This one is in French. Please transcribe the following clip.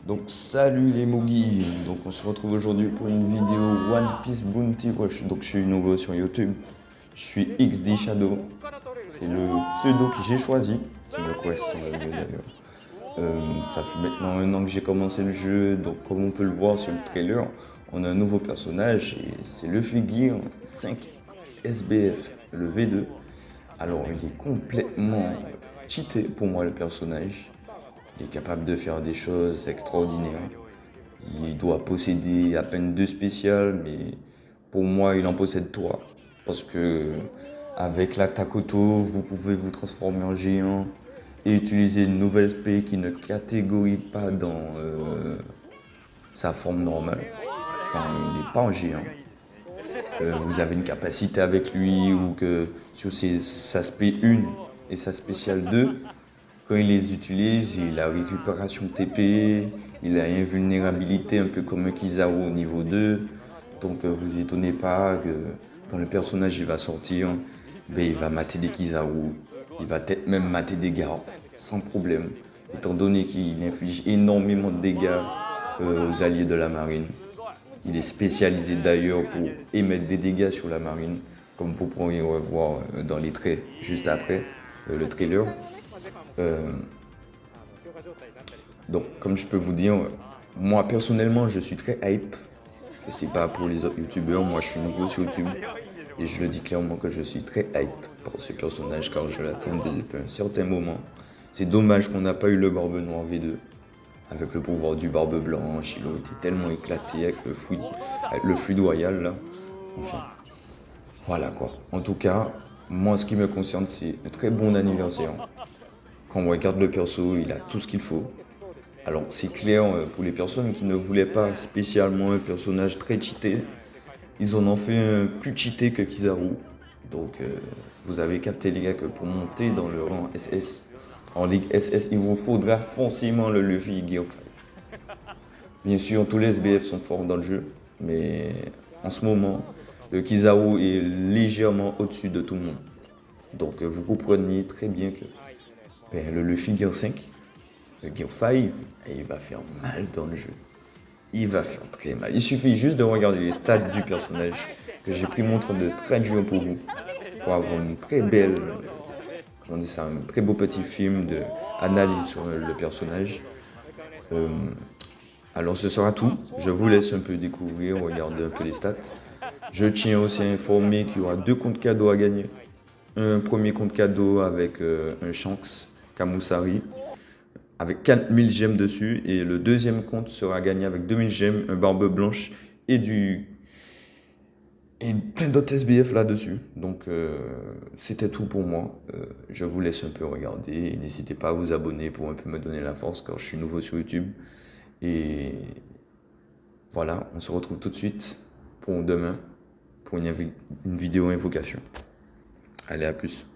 Donc salut les Moogies, donc on se retrouve aujourd'hui pour une vidéo One Piece Bounty Rush. Donc je suis nouveau sur YouTube, je suis XD Shadow, c'est le pseudo que j'ai choisi, qui me correspond le jeu d'ailleurs. Ça fait maintenant 1 an que j'ai commencé le jeu, donc comme on peut le voir sur le trailer, on a un nouveau personnage et c'est le Figure 5 SBF, le V2. Alors il est complètement cheaté pour moi le personnage. Il est capable de faire des choses extraordinaires. Il doit posséder à peine 2 spéciales, mais pour moi, il en possède 3. Parce que avec l'attaque auto, vous pouvez vous transformer en géant et utiliser une nouvelle spé qui ne catégorie pas dans sa forme normale quand il n'est pas en géant. Vous avez une capacité avec lui ou que sur sa spé 1 et sa spéciale 2, quand il les utilise, il a récupération TP, il a invulnérabilité un peu comme un Kizaru au niveau 2. Donc vous étonnez pas que quand le personnage il va sortir, ben, il va mater des Kizaru, il va peut-être même mater des gardes sans problème, étant donné qu'il inflige énormément de dégâts aux alliés de la marine. Il est spécialisé d'ailleurs pour émettre des dégâts sur la marine, comme vous pourrez revoir dans les traits juste après le trailer. Donc, comme je peux vous dire, moi personnellement, je suis très hype. Je sais pas pour les autres youtubeurs, moi je suis nouveau sur YouTube et je le dis clairement que je suis très hype pour ce personnage car je l'attendais depuis un certain moment. C'est dommage qu'on n'a pas eu le Barbe Noire V2 avec le pouvoir du Barbe Blanche. Il aurait été tellement éclaté avec le fluide royal là. Enfin, voilà quoi. En tout cas, moi ce qui me concerne, c'est un très bon anniversaire. Quand on regarde le perso, il a tout ce qu'il faut. Alors c'est clair, pour les personnes qui ne voulaient pas spécialement un personnage très cheaté, ils en ont fait un plus cheaté que Kizaru. Donc vous avez capté les gars que pour monter dans le rang SS, en Ligue SS, il vous faudra forcément le Luffy Gear 5. Bien sûr, tous les SBF sont forts dans le jeu, mais en ce moment, le Kizaru est légèrement au-dessus de tout le monde. Donc vous comprenez très bien que ben, le Luffy Gear 5, le Gear 5, il va faire mal dans le jeu. Il va faire très mal. Il suffit juste de regarder les stats du personnage que j'ai pris mon temps de traduire pour vous. Pour avoir une très belle, comment on dit ça, un très beau petit film d'analyse sur le personnage. Alors ce sera tout. Je vous laisse un peu découvrir, regarder un peu les stats. Je tiens aussi à informer qu'il y aura 2 comptes cadeaux à gagner. Un premier compte cadeau avec un Shanks Kamusari avec 4000 gemmes dessus et le deuxième compte sera gagné avec 2000 gemmes, un barbe blanche et plein d'autres SBF là-dessus. Donc c'était tout pour moi. Je vous laisse un peu regarder et n'hésitez pas à vous abonner pour un peu me donner la force car je suis nouveau sur YouTube. Et voilà, on se retrouve tout de suite pour demain pour une vidéo invocation. Allez, à plus.